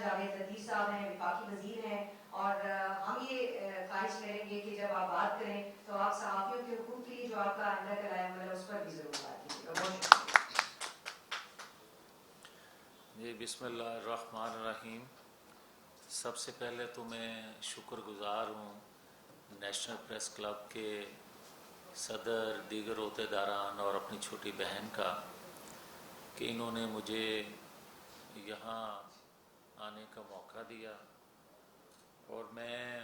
جاوید لطیف صاحب ہیں, وفاقی وزیر ہیں, اور ہم یہ خواہش کریں گے کہ جب آپ بات کریں تو آپ صحافیوں کے حقوق کے لیے جو آپ کا آئندہ کا لائحہ عمل ہے اس پر بھی ضرور بات کیجیے گا. بہت شکریہ. جی بسم اللہ الرحمن الرحیم. سب سے پہلے تو میں شکر گزار ہوں نیشنل پریس کلب کے صدر, دیگر عہدیداران اور اپنی چھوٹی بہن کا کہ انہوں نے مجھے یہاں آنے کا موقع دیا, اور میں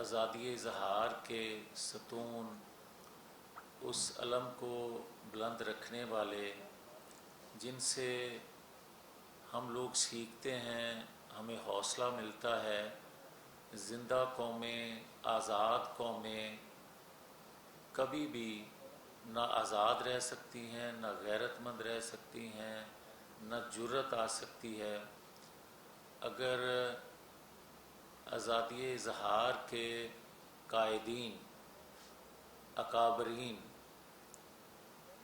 آزادی اظہار کے ستون, اس علم کو بلند رکھنے والے جن سے ہم لوگ سیکھتے ہیں, ہمیں حوصلہ ملتا ہے. زندہ قومیں, آزاد قومیں کبھی بھی نہ آزاد رہ سکتی ہیں, نہ غیرت مند رہ سکتی ہیں, نہ جرأت آ سکتی ہے اگر آزادی اظہار کے قائدین, اکابرین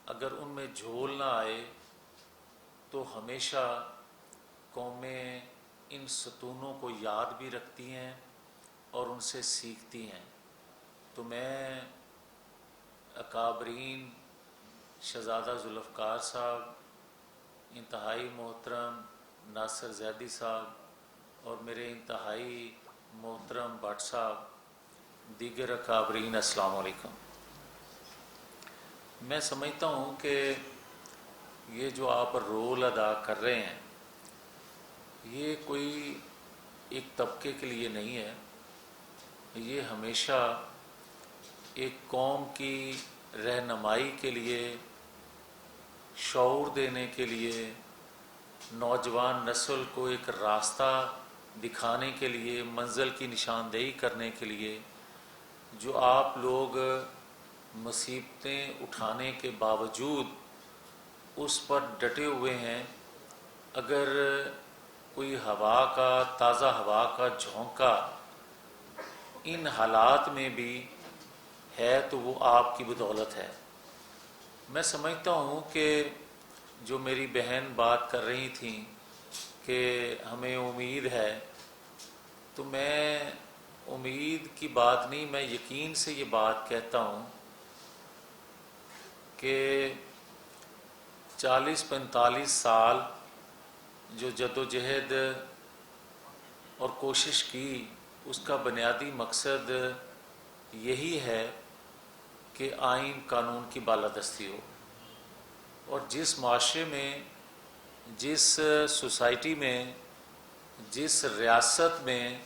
اگر ان میں جھول نہ آئے تو ہمیشہ قومیں ان ستونوں کو یاد بھی رکھتی ہیں اور ان سے سیکھتی ہیں. تو میں اکابرین شہزادہ ذوالفقار صاحب, انتہائی محترم ناصر زیدی صاحب اور میرے انتہائی محترم بٹ صاحب, دیگر اکابرین, السلام علیکم. میں سمجھتا ہوں کہ یہ جو آپ رول ادا کر رہے ہیں یہ کوئی ایک طبقے کے لیے نہیں ہے, یہ ہمیشہ ایک قوم کی رہنمائی کے لیے, شعور دینے کے لیے, نوجوان نسل کو ایک راستہ دکھانے کے لیے, منزل کی نشاندہی کرنے کے لیے, جو آپ لوگ مصیبتیں اٹھانے کے باوجود اس پر ڈٹے ہوئے ہیں. اگر کوئی ہوا کا, تازہ ہوا کا جھونکا ان حالات میں بھی ہے تو وہ آپ کی بدولت ہے. میں سمجھتا ہوں کہ جو میری بہن بات کر رہی تھیں کہ ہمیں امید ہے, تو میں امید کی بات نہیں, میں یقین سے یہ بات کہتا ہوں کہ 40-45 سال جو جدوجہد اور کوشش کی, اس کا بنیادی مقصد یہی ہے کہ آئین قانون کی بالادستی ہو. اور جس معاشرے میں, جس سوسائٹی میں, جس ریاست میں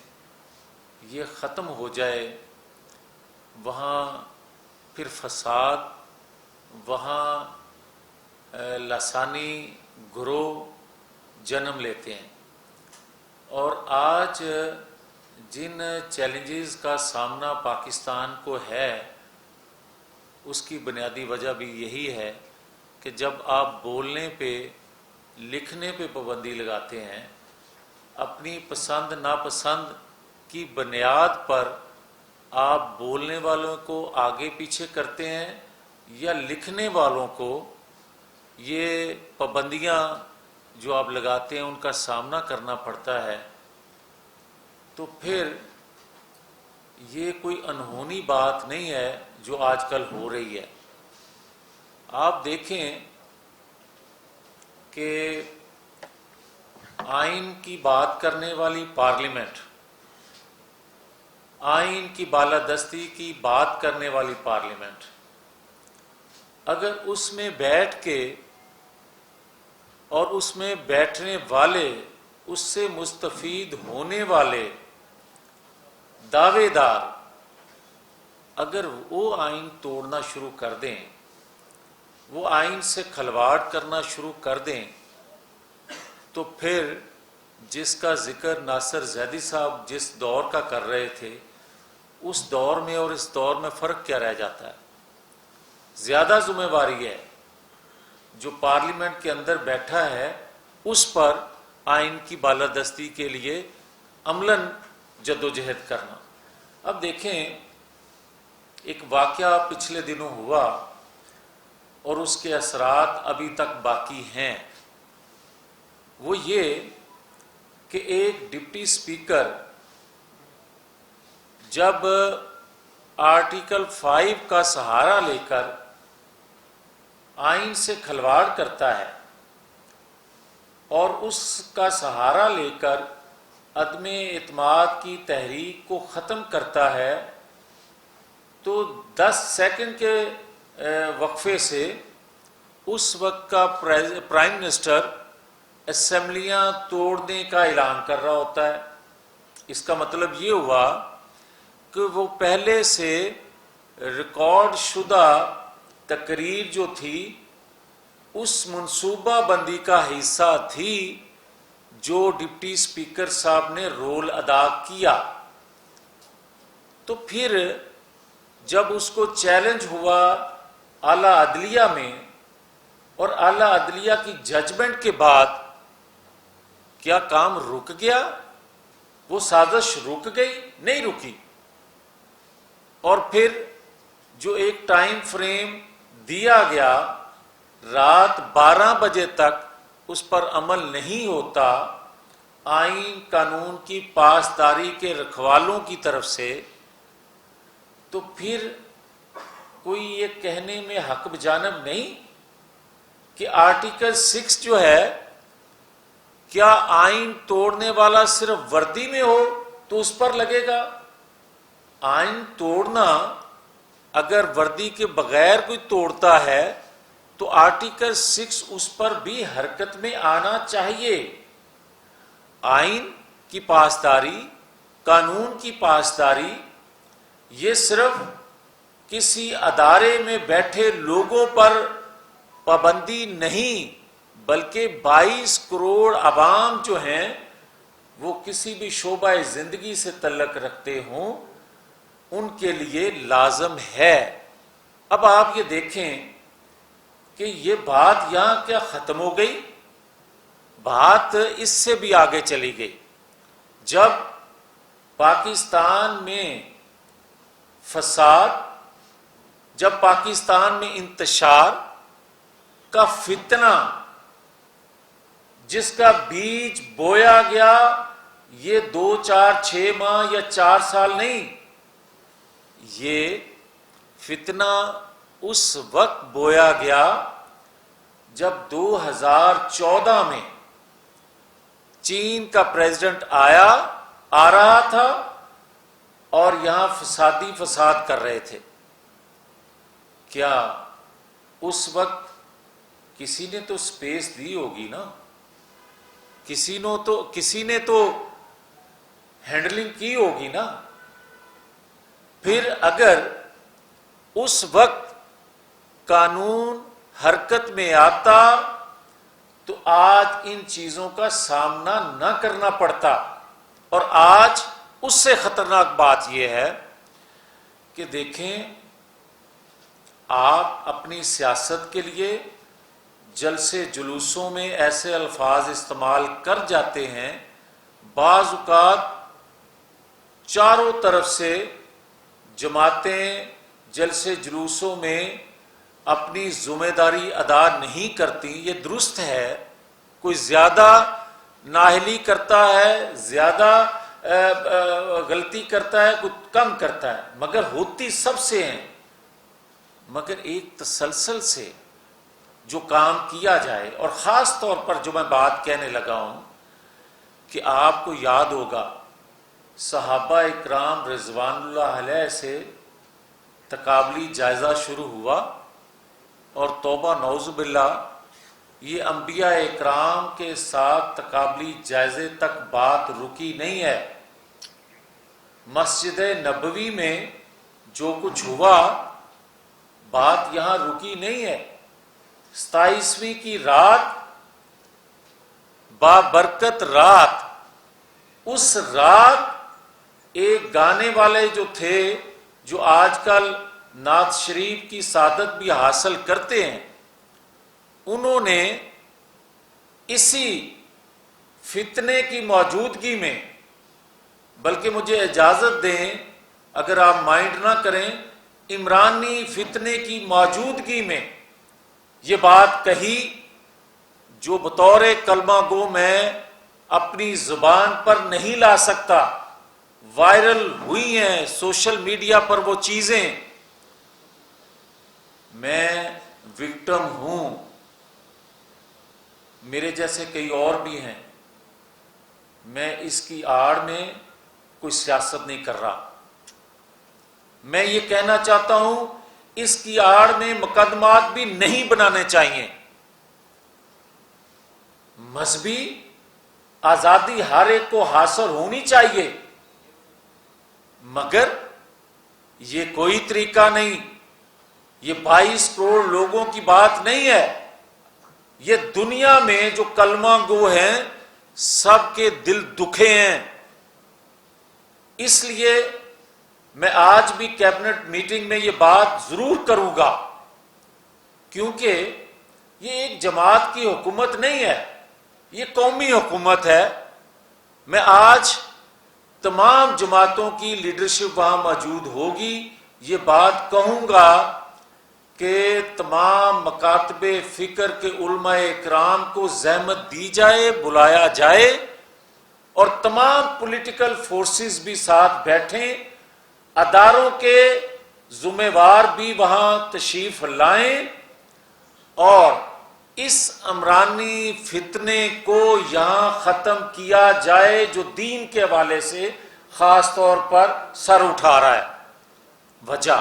یہ ختم ہو جائے وہاں پھر فساد, وہاں لسانی گروہ جنم لیتے ہیں. اور آج جن چیلنجز کا سامنا پاکستان کو ہے اس کی بنیادی وجہ بھی یہی ہے کہ جب آپ بولنے پہ, لکھنے پہ پابندی لگاتے ہیں, اپنی پسند ناپسند کی بنیاد پر آپ بولنے والوں کو آگے پیچھے کرتے ہیں یا لکھنے والوں کو یہ پابندیاں جو آپ لگاتے ہیں ان کا سامنا کرنا پڑتا ہے, تو پھر یہ کوئی انہونی بات نہیں ہے جو آج کل ہو رہی ہے. آپ دیکھیں کہ آئین کی بات کرنے والی پارلیمنٹ, آئین کی بالادستی کی بات کرنے والی پارلیمنٹ, اگر اس میں بیٹھ کے اور اس میں بیٹھنے والے, اس سے مستفید ہونے والے دعوے دار اگر وہ آئین توڑنا شروع کر دیں, وہ آئین سے کھلواڑ کرنا شروع کر دیں, تو پھر جس کا ذکر ناصر زیدی صاحب جس دور کا کر رہے تھے, اس دور میں اور اس دور میں فرق کیا رہ جاتا ہے؟ زیادہ ذمہ داری ہے جو پارلیمنٹ کے اندر بیٹھا ہے اس پر آئین کی بالادستی کے لیے عملاً جدوجہد کرنا. اب دیکھیں, ایک واقعہ پچھلے دنوں ہوا اور اس کے اثرات ابھی تک باقی ہیں. وہ یہ کہ ایک ڈپٹی اسپیکر جب آرٹیکل 5 کا سہارا لے کر آئین سے کھلواڑ کرتا ہے اور اس کا سہارا لے کر عدم اعتماد کی تحریک کو ختم کرتا ہے، تو 10 سیکنڈ کے وقفے سے اس وقت کا پرائم منسٹر اسمبلیاں توڑنے کا اعلان کر رہا ہوتا ہے۔ اس کا مطلب یہ ہوا کہ وہ پہلے سے ریکارڈ شدہ تقریر جو تھی اس منصوبہ بندی کا حصہ تھی جو ڈپٹی اسپیکر صاحب نے رول ادا کیا۔ تو پھر جب اس کو چیلنج ہوا اعلیٰ عدلیہ میں، اور اعلیٰ عدلیہ کی ججمنٹ کے بعد کیا کام رک گیا؟ وہ سازش رک گئی؟ نہیں رکی۔ اور پھر جو ایک ٹائم فریم دیا گیا رات 12 بجے تک اس پر عمل نہیں ہوتا آئین قانون کی پاسداری کے رکھوالوں کی طرف سے، تو پھر کوئی یہ کہنے میں حق بجانب نہیں کہ آرٹیکل 6 جو ہے، کیا آئین توڑنے والا صرف وردی میں ہو تو اس پر لگے گا؟ آئین توڑنا اگر وردی کے بغیر کوئی توڑتا ہے تو آرٹیکل 6 اس پر بھی حرکت میں آنا چاہیے۔ آئین کی پاسداری، قانون کی پاسداری، یہ صرف کسی ادارے میں بیٹھے لوگوں پر پابندی نہیں، بلکہ 22 کروڑ عوام جو ہیں وہ کسی بھی شعبہ زندگی سے تعلق رکھتے ہوں ان کے لیے لازم ہے۔ اب آپ یہ دیکھیں کہ یہ بات یہاں کیا ختم ہو گئی؟ بات اس سے بھی آگے چلی گئی۔ جب پاکستان میں فساد، جب پاکستان میں انتشار کا فتنہ جس کا بیج بویا گیا، یہ 2 4 6 ماہ یا 4 سال نہیں، یہ فتنہ اس وقت بویا گیا جب 2014 میں چین کا پریزیڈنٹ آ رہا تھا اور یہاں فساد کر رہے تھے۔ کیا اس وقت کسی نے تو سپیس دی ہوگی نا، کسی نے تو ہینڈلنگ کی ہوگی نا۔ پھر اگر اس وقت قانون حرکت میں آتا تو آج ان چیزوں کا سامنا نہ کرنا پڑتا۔ اور آج اس سے خطرناک بات یہ ہے کہ دیکھیں، آپ اپنی سیاست کے لیے جلسے جلوسوں میں ایسے الفاظ استعمال کر جاتے ہیں، بعض اوقات چاروں طرف سے جماعتیں جلسے جلوسوں میں اپنی ذمہ داری ادا نہیں کرتی۔ یہ درست ہے، کوئی زیادہ نااہلی کرتا ہے، زیادہ غلطی کرتا ہے، کوئی کم کرتا ہے، مگر ہوتی سب سے ہیں۔ مگر ایک تسلسل سے جو کام کیا جائے، اور خاص طور پر جو میں بات کہنے لگا ہوں کہ آپ کو یاد ہوگا صحابہ اکرام رضوان اللہ علیہ سے تقابلی جائزہ شروع ہوا، اور توبہ نعوذ باللہ یہ انبیاء اکرام کے ساتھ تقابلی جائزے تک بات رکی نہیں ہے۔ مسجد نبوی میں جو کچھ ہوا بات یہاں رکی نہیں ہے۔ 27ویں کی رات، بابرکت رات، اس رات ایک گانے والے جو تھے، جو آج کل نعت شریف کی سعادت بھی حاصل کرتے ہیں، انہوں نے اسی فتنے کی موجودگی میں، بلکہ مجھے اجازت دیں اگر آپ مائنڈ نہ کریں، عمرانی فتنے کی موجودگی میں یہ بات کہی جو بطور کلمہ گو میں اپنی زبان پر نہیں لا سکتا. وائرل ہوئی ہیں سوشل میڈیا پر وہ چیزیں. میں وکٹم ہوں، میرے جیسے کئی اور بھی ہیں. میں اس کی آڑ میں کوئی سیاست نہیں کر رہا. میں یہ کہنا چاہتا ہوں اس کی آڑ میں مقدمات بھی نہیں بنانے چاہیے. مذہبی آزادی ہر ایک کو حاصل ہونی چاہیے، مگر یہ کوئی طریقہ نہیں. یہ 22 کروڑ لوگوں کی بات نہیں ہے. یہ دنیا میں جو کلمہ گو ہیں سب کے دل دکھے ہیں. اس لیے میں آج بھی کیبنٹ میٹنگ میں یہ بات ضرور کروں گا، کیونکہ یہ ایک جماعت کی حکومت نہیں ہے، یہ قومی حکومت ہے. میں آج تمام جماعتوں کی لیڈرشپ وہاں موجود ہوگی، یہ بات کہوں گا کہ تمام مکاتب فکر کے علماء اکرام کو زحمت دی جائے، بلایا جائے، اور تمام پولیٹیکل فورسز بھی ساتھ بیٹھیں. اداروں کے ذمہ وار بھی وہاں تشریف لائیں اور اس عمرانی فتنے کو یہاں ختم کیا جائے جو دین کے حوالے سے خاص طور پر سر اٹھا رہا ہے. وجہ،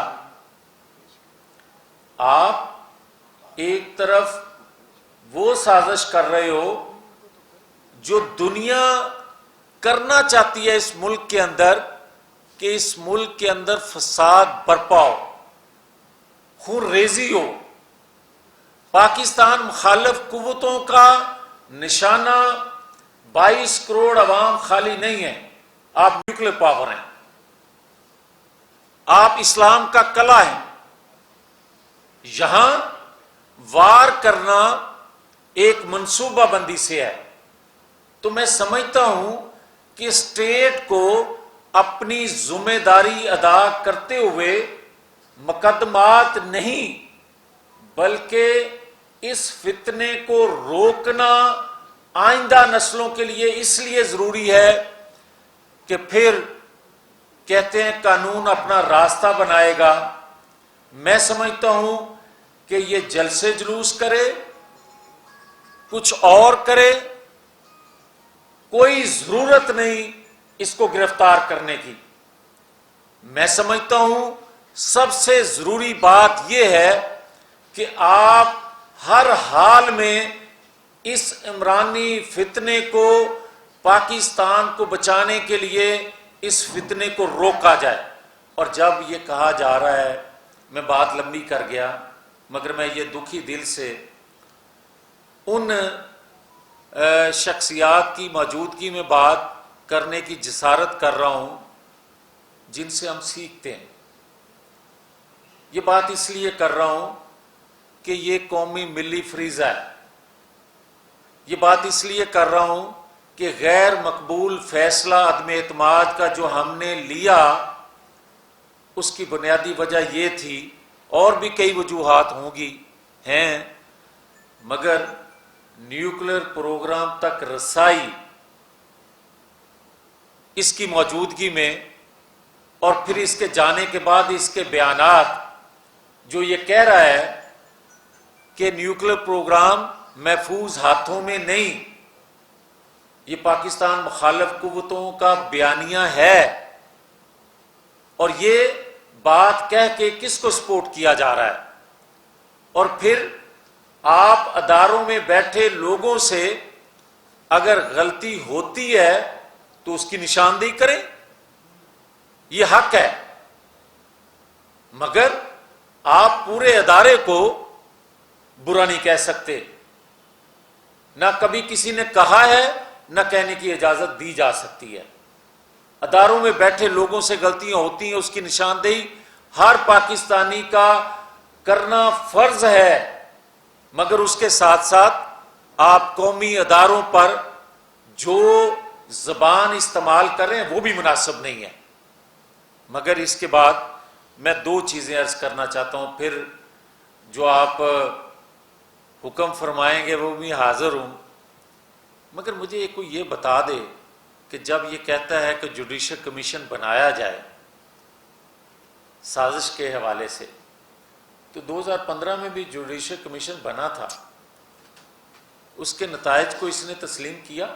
آپ ایک طرف وہ سازش کر رہے ہو جو دنیا کرنا چاہتی ہے اس ملک کے اندر، کہ اس ملک کے اندر فساد برپا ہو، خون ریزی ہو. پاکستان مخالف قوتوں کا نشانہ 22 کروڑ عوام خالی نہیں ہے. آپ نیوکلیر پاور ہیں، آپ اسلام کا کلہ ہیں. یہاں وار کرنا ایک منصوبہ بندی سے ہے. تو میں سمجھتا ہوں کہ اسٹیٹ کو اپنی ذمہ داری ادا کرتے ہوئے مقدمات نہیں بلکہ اس فتنے کو روکنا آئندہ نسلوں کے لیے اس لیے ضروری ہے کہ پھر کہتے ہیں قانون اپنا راستہ بنائے گا. میں سمجھتا ہوں کہ یہ جلسے جلوس کرے، کچھ اور کرے، کوئی ضرورت نہیں اس کو گرفتار کرنے کی. میں سمجھتا ہوں سب سے ضروری بات یہ ہے کہ آپ ہر حال میں اس عمرانی فتنے کو، پاکستان کو بچانے کے لیے اس فتنے کو روکا جائے. اور جب یہ کہا جا رہا ہے، میں بات لمبی کر گیا مگر میں یہ دکھی دل سے ان شخصیات کی موجودگی میں بات کرنے کی جسارت کر رہا ہوں جن سے ہم سیکھتے ہیں. یہ بات اس لیے کر رہا ہوں کہ یہ قومی ملی فریضہ ہے. یہ بات اس لیے کر رہا ہوں کہ غیر مقبول فیصلہ عدم اعتماد کا جو ہم نے لیا اس کی بنیادی وجہ یہ تھی، اور بھی کئی وجوہات ہوں گی ہیں، مگر نیوکلیر پروگرام تک رسائی اس کی موجودگی میں، اور پھر اس کے جانے کے بعد اس کے بیانات جو یہ کہہ رہا ہے کہ نیوکلیر پروگرام محفوظ ہاتھوں میں نہیں، یہ پاکستان مخالف قوتوں کا بیانیہ ہے. اور یہ بات کہہ کے کس کو سپورٹ کیا جا رہا ہے؟ اور پھر آپ اداروں میں بیٹھے لوگوں سے اگر غلطی ہوتی ہے تو اس کی نشاندہی کریں، یہ حق ہے. مگر آپ پورے ادارے کو برا نہیں کہہ سکتے. نہ کبھی کسی نے کہا ہے، نہ کہنے کی اجازت دی جا سکتی ہے. اداروں میں بیٹھے لوگوں سے غلطیاں ہوتی ہیں، اس کی نشاندہی ہر پاکستانی کا کرنا فرض ہے، مگر اس کے ساتھ ساتھ آپ قومی اداروں پر جو زبان استعمال کر رہے ہیں وہ بھی مناسب نہیں ہے. مگر اس کے بعد میں دو چیزیں عرض کرنا چاہتا ہوں، پھر جو آپ حکم فرمائیں گے وہ بھی حاضر ہوں. مگر مجھے کوئی یہ بتا دے کہ جب یہ کہتا ہے کہ جوڈیشل کمیشن بنایا جائے سازش کے حوالے سے، تو 2015 میں بھی جوڈیشل کمیشن بنا تھا، اس کے نتائج کو اس نے تسلیم کیا؟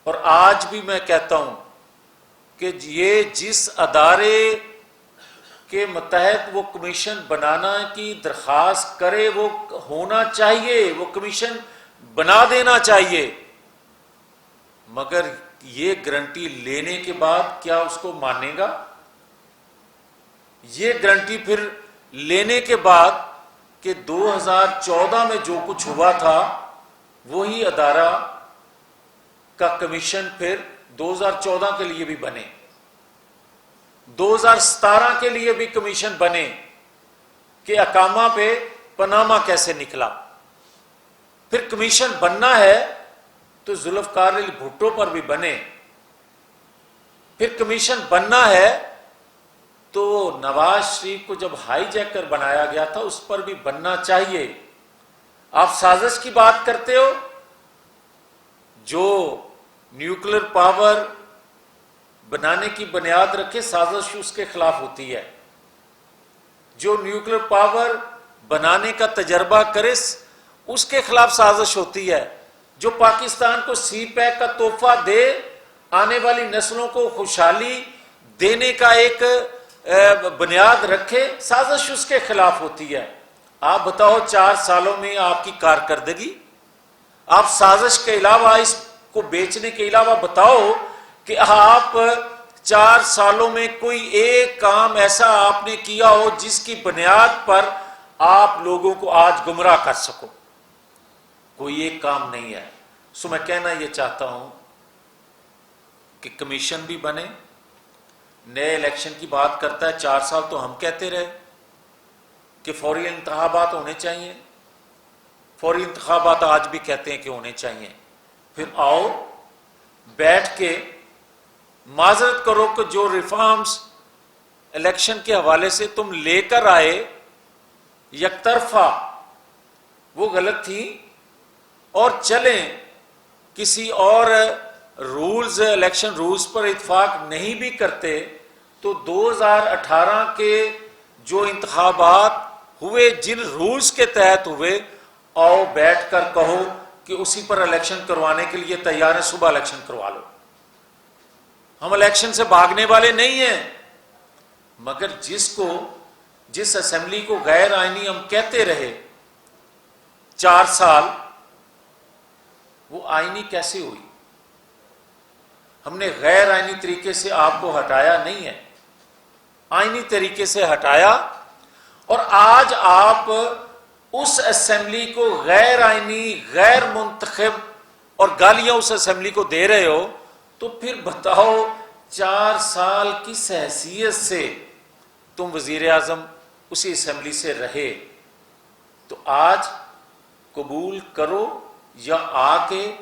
اور آج بھی میں کہتا ہوں کہ یہ جس ادارے کے متحد وہ کمیشن بنانا کی درخواست کرے وہ ہونا چاہیے، وہ کمیشن بنا دینا چاہیے، مگر یہ گارنٹی لینے کے بعد کیا اس کو مانے گا؟ یہ گارنٹی پھر لینے کے بعد کہ 2014 میں جو کچھ ہوا تھا وہی ادارہ کا کمیشن پھر 2014 کے لیے بھی بنے، 2017 کے لیے بھی کمیشن بنے کہ اقامہ پہ پاناما کیسے نکلا۔ پھر کمیشن بننا ہے تو ذوالفقار علی بھٹو پر بھی بنے، پھر کمیشن بننا ہے تو نواز شریف کو جب ہائی جیکر بنایا گیا تھا اس پر بھی بننا چاہیے۔ آپ سازش کی بات کرتے ہو، جو نیوکلیر پاور بنانے کی بنیاد رکھے سازش اس کے خلاف ہوتی ہے، جو نیوکلیر پاور بنانے کا تجربہ کرے اس کے خلاف سازش ہوتی ہے، جو پاکستان کو سی پیک کا تحفہ دے، آنے والی نسلوں کو خوشحالی دینے کا ایک بنیاد رکھے، سازش اس کے خلاف ہوتی ہے۔ آپ بتاؤ 4 سالوں میں آپ کی کارکردگی، آپ سازش کے علاوہ اس کو بیچنے کے علاوہ بتاؤ کہ آپ 4 سالوں میں کوئی ایک کام ایسا آپ نے کیا ہو جس کی بنیاد پر آپ لوگوں کو آج گمراہ کر سکو۔ کوئی ایک کام نہیں ہے۔ سو میں کہنا یہ چاہتا ہوں کہ کمیشن بھی بنے، نئے الیکشن کی بات کرتا ہے، 4 سال تو ہم کہتے رہے کہ فوری انتخابات ہونے چاہیے، فوری انتخابات آج بھی کہتے ہیں کہ ہونے چاہیے۔ پھر آؤ بیٹھ کے معذرت کرو کہ جو ریفارمز الیکشن کے حوالے سے تم لے کر آئے یک طرفہ وہ غلط تھی، اور چلیں کسی اور رولز الیکشن رولز پر اتفاق نہیں بھی کرتے تو 2018 کے جو انتخابات ہوئے جن رولز کے تحت ہوئے، آؤ بیٹھ کر کہو کہ اسی پر الیکشن کروانے کے لیے تیار ہیں، صبح الیکشن کروا لو۔ ہم الیکشن سے بھاگنے والے نہیں ہیں، مگر جس اسمبلی کو غیر آئینی ہم کہتے رہے 4 سال، وہ آئینی کیسے ہوئی؟ ہم نے غیر آئینی طریقے سے آپ کو ہٹایا نہیں ہے، آئینی طریقے سے ہٹایا، اور آج آپ اس اسمبلی کو غیر آئینی، غیر منتخب اور گالیاں اس اسمبلی کو دے رہے ہو، تو پھر بتاؤ 4 سال کس حیثیت سے تم وزیر اعظم اسی اسمبلی سے رہے؟ تو آج قبول کرو یا آ کے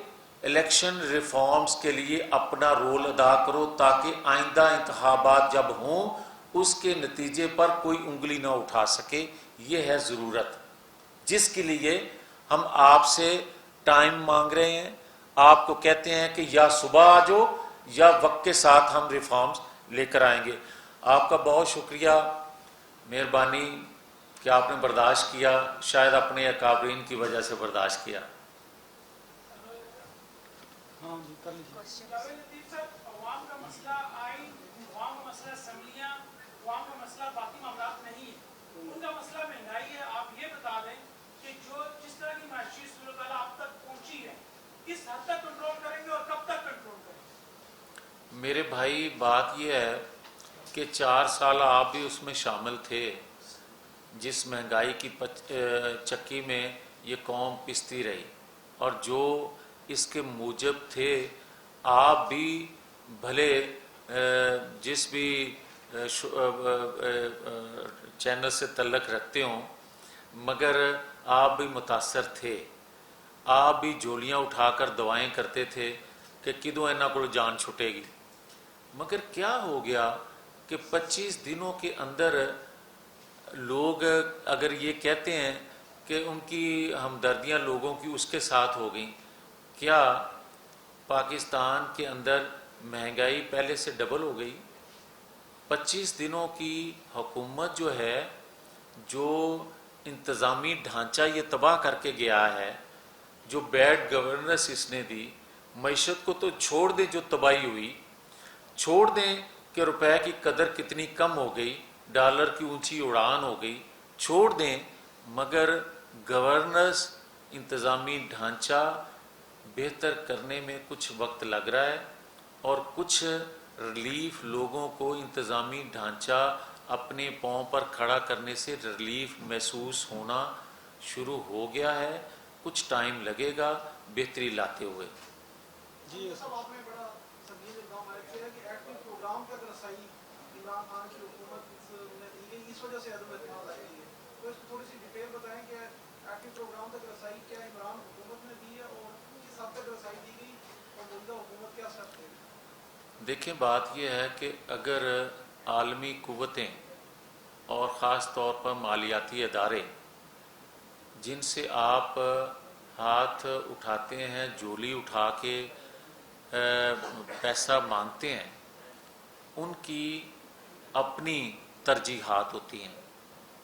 الیکشن ریفارمز کے لیے اپنا رول ادا کرو، تاکہ آئندہ انتخابات جب ہوں اس کے نتیجے پر کوئی انگلی نہ اٹھا سکے۔ یہ ہے ضرورت جس کے لیے ہم آپ سے ٹائم مانگ رہے ہیں، آپ کو کہتے ہیں کہ یا صبح آ جاؤ یا وقت کے ساتھ ہم ریفارمز لے کر آئیں گے۔ آپ کا بہت شکریہ، مہربانی کہ آپ نے برداشت کیا، شاید اپنے اکابرین کی وجہ سے برداشت کیا۔ عوام کا مسئلہ آئین، عوام کا مسئلہ اسمبلیاں، عوام کا مسئلہ باقی معاملات نہیں ہے، ان کا مسئلہ مہنگائی ہے۔ آپ یہ بتا دیں کہ جو جس طرح کی معاشی صورتحال آپ تک پہنچی ہے، کس حد تک کنٹرول کریں گے اور کب تک کنٹرول کریں گے؟ میرے بھائی بات یہ ہے کہ 4 سال آپ بھی اس میں شامل تھے جس مہنگائی کی چکی میں یہ قوم پستی رہی، اور جو اس کے موجب تھے آپ بھی بھلے جس بھی چینل سے تعلق رکھتے ہوں، مگر آپ بھی متاثر تھے، آپ بھی جولیاں اٹھا کر دعائیں کرتے تھے کہ کدوں اینا کو جان چھٹے گی۔ مگر کیا ہو گیا کہ 25 دنوں کے اندر لوگ اگر یہ کہتے ہیں کہ ان کی ہمدردیاں لوگوں کی اس کے ساتھ ہو گئیں، کیا پاکستان کے اندر مہنگائی پہلے سے ڈبل ہو گئی؟ 25 دنوں کی حکومت جو ہے، جو انتظامی ڈھانچہ یہ تباہ کر کے گیا ہے، جو بیڈ گورننس اس نے دی، معیشت کو تو چھوڑ دیں جو تباہی ہوئی، چھوڑ دیں کہ روپے کی قدر کتنی کم ہو گئی، ڈالر کی اونچی اڑان ہو گئی، چھوڑ دیں، مگر گورننس، انتظامی ڈھانچہ بہتر کرنے میں کچھ وقت لگ رہا ہے، اور کچھ ریلیف لوگوں کو انتظامی ڈھانچہ اپنے پاؤں پر کھڑا کرنے سے ریلیف محسوس ہونا شروع ہو گیا ہے، کچھ ٹائم لگے گا بہتری لاتے ہوئے۔ جی صاحب، آپ نے بڑا سنگین الزام عائد کیا ہے کہ ایکٹنگ پروگرام تک رسائی عمران خان کی حکومت نے دی گئی، اس وجہ سے عدم اعتماد آئی ہے، تو اس کو تھوڑی سی ڈیٹیل بتائیں کہ ایکٹنگ پروگرام تک رسائی کیا عمران حکومت نے دی ہے اور کس حد تک رسائی دی گئی اور موجودہ حکومت کیا اسٹیپ لے گی؟ دیکھیں، بات یہ ہے کہ اگر عالمی قوتیں اور خاص طور پر مالیاتی ادارے جن سے آپ ہاتھ اٹھاتے ہیں، جولی اٹھا کے پیسہ مانگتے ہیں، ان کی اپنی ترجیحات ہوتی ہیں،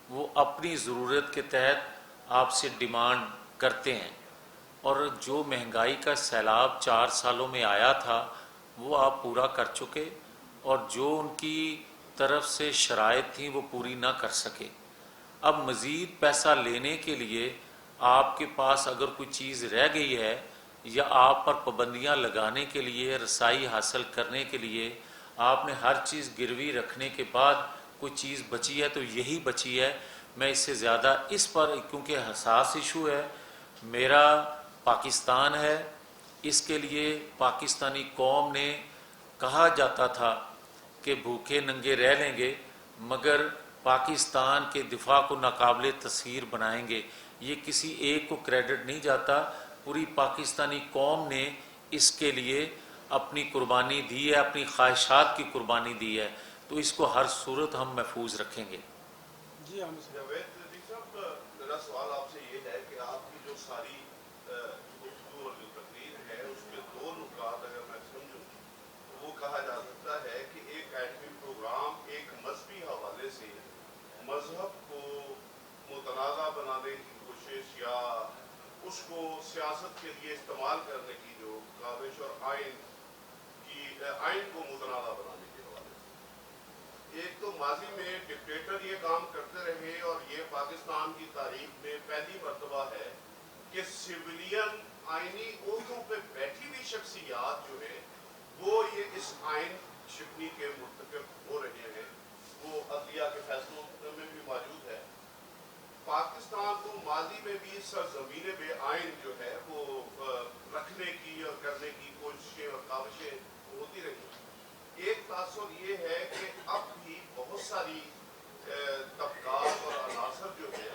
وہ اپنی ضرورت کے تحت آپ سے ڈیمانڈ کرتے ہیں، اور جو مہنگائی کا سیلاب 4 سالوں میں آیا تھا وہ آپ پورا کر چکے، اور جو ان کی طرف سے شرائط تھیں وہ پوری نہ کر سکے۔ اب مزید پیسہ لینے کے لیے آپ کے پاس اگر کوئی چیز رہ گئی ہے، یا آپ پر پابندیاں لگانے کے لیے، رسائی حاصل کرنے کے لیے آپ نے ہر چیز گروی رکھنے کے بعد کوئی چیز بچی ہے، تو یہی بچی ہے۔ میں اس سے زیادہ اس پر، کیونکہ حساس ایشو ہے، میرا پاکستان ہے، اس کے لیے پاکستانی قوم نے کہا جاتا تھا کہ بھوکے ننگے رہ لیں گے مگر پاکستان کے دفاع کو ناقابل تسخیر بنائیں گے۔ یہ کسی ایک کو کریڈٹ نہیں جاتا، پوری پاکستانی قوم نے اس کے لیے اپنی قربانی دی ہے، اپنی خواہشات کی قربانی دی ہے، تو اس کو ہر صورت ہم محفوظ رکھیں گے۔ جی ہم جاوید صاحب، میرا سوال آپ سے یہ ہے کہ آپ کی جو ساری گفتگو اور جو تقریر ہے اس کے 2 نکات اگر میں سمجھوں تو وہ کہا جا سکتا ہے کہ ایک ایٹمی پروگرام ایک مذہبی حوالے سے مذہب کو متنازع بنانے کی کوشش یا اس کو سیاست کے لیے استعمال کرنے کی جو کاوش اور آئین کو متنازع بنانے کے حوالے سے، ایک تو ماضی میں ڈکٹیٹر یہ کام کرتے رہے اور یہ پاکستان کی تاریخ میں پہلی مرتبہ ہے کہ سویلین آئینی عہدوں پہ بیٹھی ہوئی شخصیات جو ہے وہ یہ اس آئین شکنی کے مرتکب ہو رہے ہیں، وہ عدلیہ کے فیصلوں میں بھی موجود ہے۔ پاکستان کو ماضی میں بھی سرزمین بے آئین جو ہے وہ رکھنے کی اور کرنے کی کوششیں اور کاوشیں ہوتی رہی۔ ایک تاثر یہ ہے کہ اب بھی بہت ساری طبقات اور عناصر جو ہے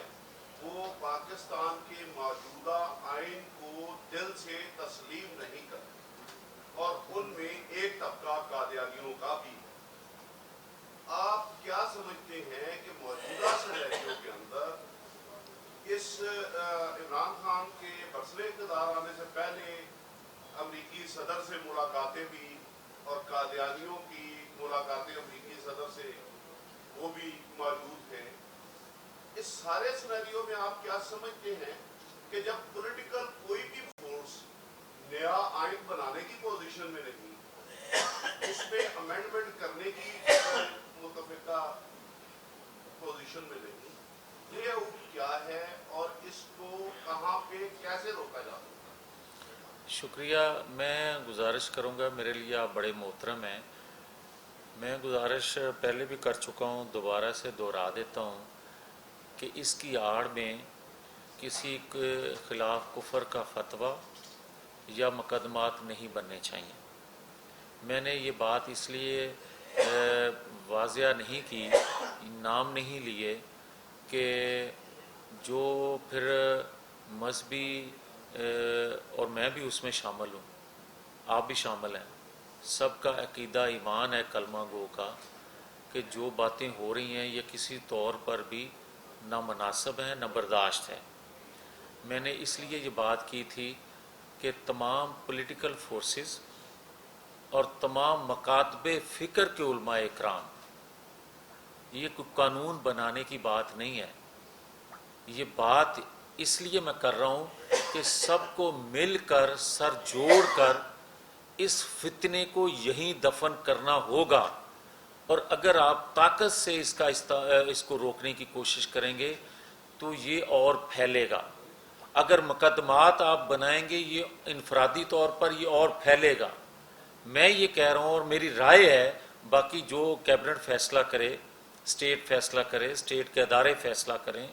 وہ پاکستان کے موجودہ آئین کو دل سے تسلیم نہیں کرتے، اور ان میں ایک طبقہ قادیانیوں کا بھی۔ آپ کیا سمجھتے ہیں کہ موجودہ سینیریو کے اندر اس عمران خان کے برسر اقتدار آنے سے پہلے امریکی صدر سے ملاقاتیں بھی اور قادیانیوں کی ملاقاتیں امریکی صدر سے وہ بھی موجود ہیں، اس سارے سینیریو میں آپ کیا سمجھتے ہیں کہ جب پولیٹیکل کوئی بھی فورس نیا آئین بنانے کی پوزیشن میں نہیں، اس میں امینڈمنٹ کرنے کی متفقہ پوزیشن میں نہیں، یہ کیا ہے اور اس کو کہاں پہ کیسے روکا جا سکتا ہے؟ شکریہ۔ میں گزارش کروں گا، میرے لیے آپ بڑے محترم ہیں، میں گزارش پہلے بھی کر چکا ہوں، دوبارہ سے دہرا دیتا ہوں کہ اس کی آڑ میں کسی کے خلاف کفر کا فتویٰ یا مقدمات نہیں بننے چاہیے۔ میں نے یہ بات اس لیے واضح نہیں کی، نام نہیں لیے کہ جو پھر مذہبی اور میں بھی اس میں شامل ہوں، آپ بھی شامل ہیں، سب کا عقیدہ ایمان ہے کلمہ گو کا کہ جو باتیں ہو رہی ہیں یہ کسی طور پر بھی نہ مناسب ہیں نہ برداشت ہے۔ میں نے اس لیے یہ بات کی تھی کہ تمام پولیٹیکل فورسز اور تمام مکاتب فکر کے علماء اکرام، یہ کوئی قانون بنانے کی بات نہیں ہے، یہ بات اس لیے میں کر رہا ہوں کہ سب کو مل کر سر جوڑ کر اس فتنے کو یہیں دفن کرنا ہوگا، اور اگر آپ طاقت سے اس کو روکنے کی کوشش کریں گے تو یہ اور پھیلے گا۔ اگر مقدمات آپ بنائیں گے یہ انفرادی طور پر یہ اور پھیلے گا۔ میں یہ کہہ رہا ہوں اور میری رائے ہے، باقی جو کیبنٹ فیصلہ کرے، اسٹیٹ فیصلہ کرے، اسٹیٹ کے ادارے فیصلہ کریں،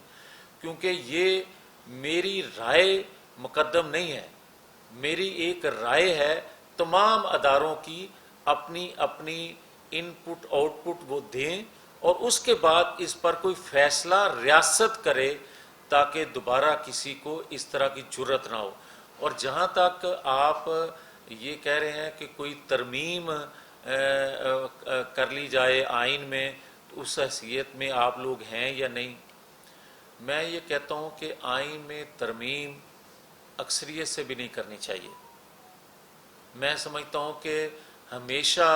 کیونکہ یہ میری رائے مقدم نہیں ہے، میری ایک رائے ہے تمام اداروں کی، اپنی اپنی ان پٹ آؤٹ پٹ وہ دیں اور اس کے بعد اس پر کوئی فیصلہ ریاست کرے تاکہ دوبارہ کسی کو اس طرح کی جرت نہ ہو۔ اور جہاں تک آپ یہ کہہ رہے ہیں کہ کوئی ترمیم کر لی جائے آئین میں، تو اس حیثیت میں آپ لوگ ہیں یا نہیں؟ میں یہ کہتا ہوں کہ آئین میں ترمیم اکثریت سے بھی نہیں کرنی چاہیے۔ میں سمجھتا ہوں کہ ہمیشہ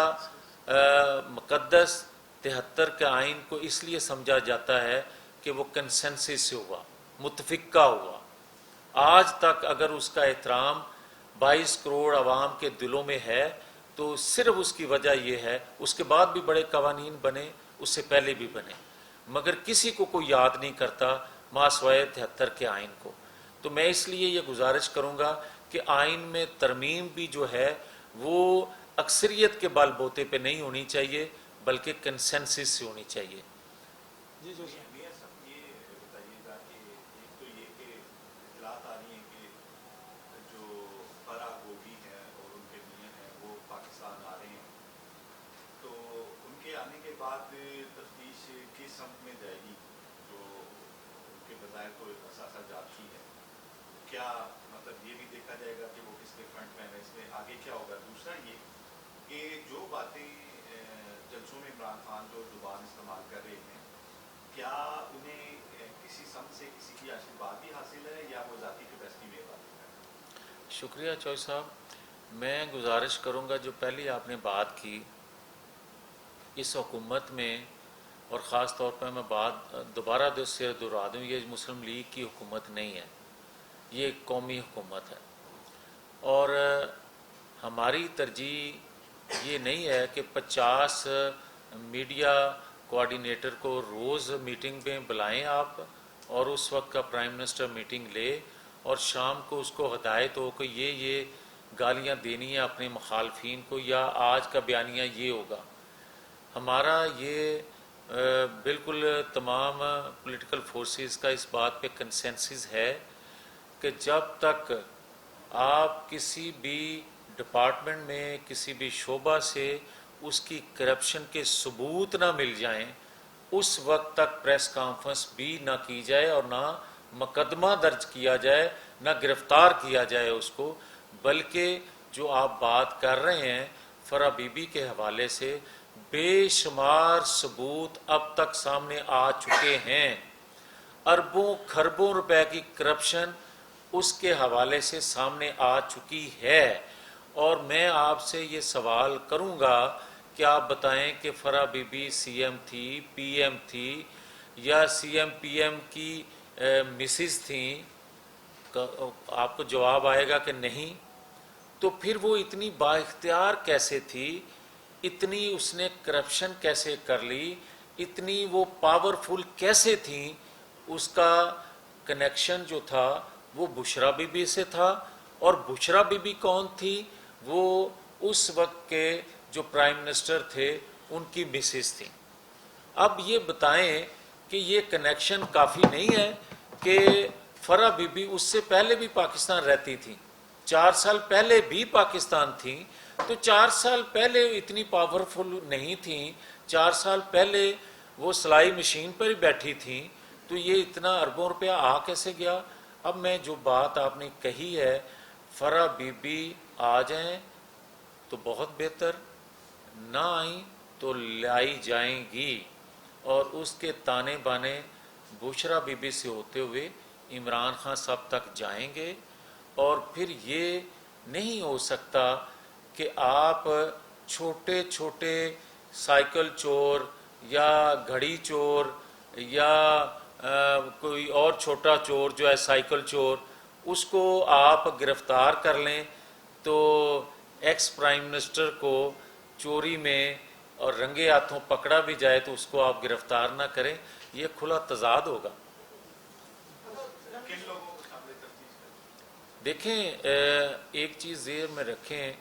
مقدس 73 کے آئین کو اس لیے سمجھا جاتا ہے کہ وہ کنسنسس سے ہوا، متفقہ ہوا۔ آج تک اگر اس کا احترام 22 کروڑ عوام کے دلوں میں ہے تو صرف اس کی وجہ یہ ہے، اس کے بعد بھی بڑے قوانین بنے، اس سے پہلے بھی بنے، مگر کسی کو کوئی یاد نہیں کرتا ماسوائے 73 کے آئین کو۔ تو میں اس لیے یہ گزارش کروں گا کہ آئین میں ترمیم بھی جو ہے وہ اکثریت کے بال بوتے پہ نہیں ہونی چاہیے بلکہ کنسنسس سے ہونی چاہیے۔ جی جی میاں صاحب یہ بتائیے گا کہ ایک تو یہ کہ اطلاعات آ رہی ہیں کہ جو فرا گوبی ہیں اور ان کے میاں ہیں وہ پاکستان آ رہے ہیں، تو ان کے آنے کے بعد تفتیش کس سمت میں جائے گی؟ جو ان کے بظاہر تو اثاثہ جات ہی ہے، کیا مطلب یہ بھی دیکھا جائے گا کہ وہ کس کے فرنٹ میں ہے، اس میں آگے کیا ہوگا؟ دوسرا یہ کہ جو باتیں جلسوں میں عمران خان جو زبان استعمال کر رہے ہیں، کیا انہیں کسی سمت سے کسی کی آشیرواد بھی حاصل ہے یا وہ ذاتی کیپیسٹی میں باتیں کر رہے ہیں؟ شکریہ چوئی صاحب۔ میں گزارش کروں گا جو پہلی آپ نے بات کی، اس حکومت میں، اور خاص طور پر میں بات دوبارہ سے دہرا دوں، یہ مسلم لیگ کی حکومت نہیں ہے، یہ ایک قومی حکومت ہے، اور ہماری ترجیح یہ نہیں ہے کہ 50 میڈیا کوآرڈینیٹر کو روز میٹنگ میں بلائیں آپ، اور اس وقت کا پرائم منسٹر میٹنگ لے اور شام کو اس کو ہدایت ہو کہ یہ گالیاں دینی ہیں اپنے مخالفین کو، یا آج کا بیانیہ یہ ہوگا۔ ہمارا یہ بالکل تمام پولیٹیکل فورسز کا اس بات پہ کنسنسس ہے کہ جب تک آپ کسی بھی ڈپارٹمنٹ میں، کسی بھی شعبہ سے اس کی کرپشن کے ثبوت نہ مل جائیں، اس وقت تک پریس کانفرنس بھی نہ کی جائے اور نہ مقدمہ درج کیا جائے، نہ گرفتار کیا جائے اس کو، بلکہ جو آپ بات کر رہے ہیں فرا بی بی کے حوالے سے بے شمار ثبوت اب تک سامنے آ چکے ہیں۔ اربوں کھربوں روپے کی کرپشن اس کے حوالے سے سامنے آ چکی ہے، اور میں آپ سے یہ سوال کروں گا کہ آپ بتائیں کہ فرا بی بی سی ایم تھی، پی ایم تھی، یا سی ایم پی ایم کی مسز تھیں؟ آپ کو جواب آئے گا کہ نہیں۔ تو پھر وہ اتنی با اختیار کیسے تھی، اتنی اس نے کرپشن کیسے کر لی، اتنی وہ پاورفل کیسے تھیں؟ اس کا کنیکشن جو تھا وہ بشرا بی بی سے تھا، اور بشرا بی بی کون تھی؟ وہ اس وقت کے جو پرائم منسٹر تھے ان کی مسز تھیں۔ اب یہ بتائیں کہ یہ کنیکشن کافی نہیں ہے کہ فرا بی بی اس سے پہلے بھی پاکستان رہتی تھی، 4 سال پہلے بھی پاکستان تھیں، تو 4 سال پہلے اتنی پاورفل نہیں تھیں، 4 سال پہلے وہ سلائی مشین پر ہی بیٹھی تھیں، تو یہ اتنا اربوں روپیہ آ کیسے گیا؟ اب میں جو بات آپ نے کہی ہے، فرا بی بی آ جائیں تو بہت بہتر، نہ آئیں تو لائی جائیں گی، اور اس کے تانے بانے بشرا بی بی سے ہوتے ہوئے عمران خان صاحب تک جائیں گے، اور پھر یہ نہیں ہو سکتا کہ آپ چھوٹے چھوٹے سائیکل چور یا گھڑی چور یا کوئی اور چھوٹا چور جو ہے سائیکل چور، اس کو آپ گرفتار کر لیں تو ایکس پرائم منسٹر کو چوری میں اور رنگے ہاتھوں پکڑا بھی جائے تو اس کو آپ گرفتار نہ کریں، یہ کھلا تضاد ہوگا۔ کن لوگوں کو شامل تفتیش کریں؟ دیکھیں ایک چیز ذہن میں رکھیں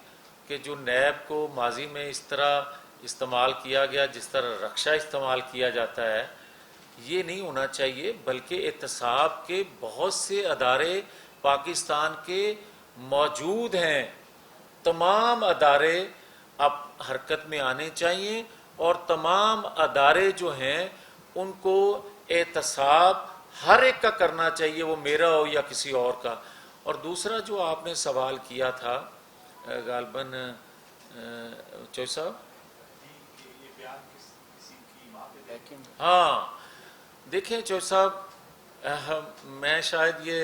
کہ جو نیب کو ماضی میں اس طرح استعمال کیا گیا جس طرح رکشا استعمال کیا جاتا ہے، یہ نہیں ہونا چاہیے، بلکہ احتساب کے بہت سے ادارے پاکستان کے موجود ہیں، تمام ادارے اب حرکت میں آنے چاہیے اور تمام ادارے جو ہیں ان کو احتساب ہر ایک کا کرنا چاہیے، وہ میرا ہو یا کسی اور کا۔ اور دوسرا جو آپ نے سوال کیا تھا غالباً چوئی صاحب، کہ یہ بیان کسی کی ماں پہ ہاں دیکھیں چوئی صاحب، میں شاید یہ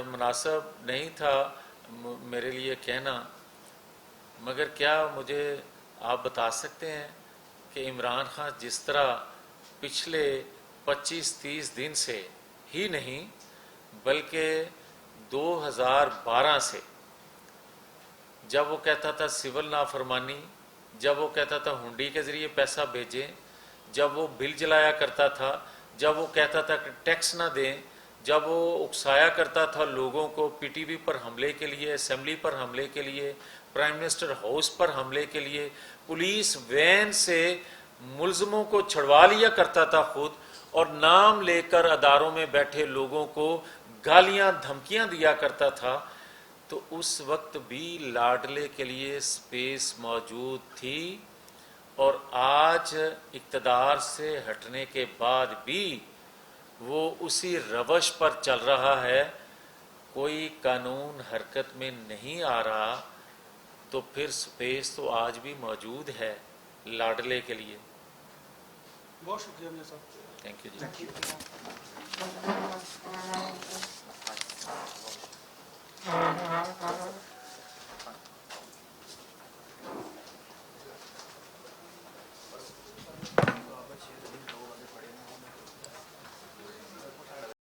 مناسب نہیں تھا میرے لیے کہنا، مگر کیا مجھے آپ بتا سکتے ہیں کہ عمران خان جس طرح پچھلے 25-30 دن سے ہی نہیں بلکہ 2012 سے، جب وہ کہتا تھا سول نافرمانی، جب وہ کہتا تھا ہنڈی کے ذریعے پیسہ بھیجیں، جب وہ بل جلایا کرتا تھا، جب وہ کہتا تھا کہ ٹیکس نہ دیں، جب وہ اکسایا کرتا تھا لوگوں کو پی ٹی وی پر حملے کے لیے، اسمبلی پر حملے کے لیے، پرائم منسٹر ہاؤس پر حملے کے لیے، پولیس وین سے ملزموں کو چھڑوا لیا کرتا تھا خود، اور نام لے کر اداروں میں بیٹھے لوگوں کو گالیاں دھمکیاں دیا کرتا تھا، تو اس وقت بھی لاڈلے کے لیے سپیس موجود تھی، اور آج اقتدار سے ہٹنے کے بعد بھی وہ اسی روش پر چل رہا ہے، کوئی قانون حرکت میں نہیں آ رہا، تو پھر سپیس تو آج بھی موجود ہے لاڈلے کے لیے۔ بہت شکریہ میاں صاحب۔ تھینک یو جی۔ Thank you.